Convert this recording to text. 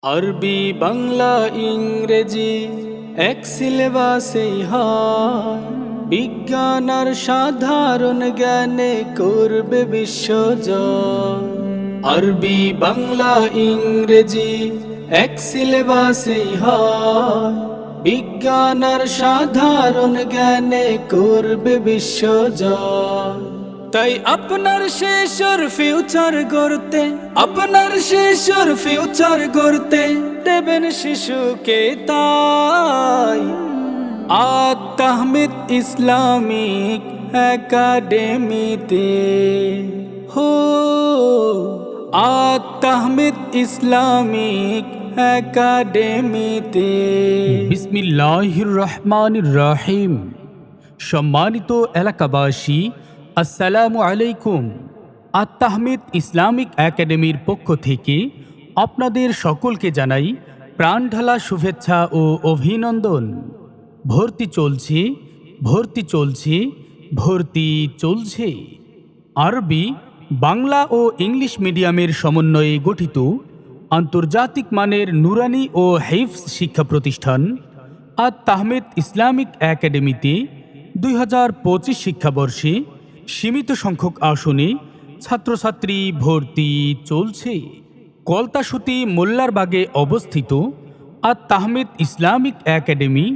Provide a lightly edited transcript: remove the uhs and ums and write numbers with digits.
আরবি বাংলা ইংরেজি এক সিলেবাসেই হয়। বিজ্ঞান আর সাধারণ জ্ঞানে করবে বিশ্বজয়। আরবি বাংলা ইংরেজি এক সিলেবাসেই হয়। বিজ্ঞান আর সাধারণ জ্ঞানে করবে বিশ্বজয়। তাই আপনার শেষর ফিউচার গড়তে দেবেন শিশুকে তাই আত-তাহমিদ ইসলামিক একাডেমিতে। আত-তাহমিদ ইসলামিক একাডেমিতে। বিসমিল্লাহির রহমানির রহিম। সম্মানিত এলাকাবাসী, আসসালামু আলাইকুম। আত-তাহমিদ ইসলামিক একাডেমির পক্ষ থেকে আপনাদের সকলকে জানাই প্রাণঢালা শুভেচ্ছা ও অভিনন্দন। ভর্তি চলছে। আরবি, বাংলা ও ইংলিশ মিডিয়ামের সমন্বয়ে গঠিত আন্তর্জাতিক মানের নুরানি ও হিফজ শিক্ষা প্রতিষ্ঠান আত-তাহমিদ ইসলামিক একাডেমিতে 2025 শিক্ষাবর্ষে সীমিত সংখ্যক আসনে ছাত্রছাত্রী ভর্তি চলছে। কলতাসুতি মোল্লারবাগে অবস্থিত আত-তাহমিদ ইসলামিক একাডেমি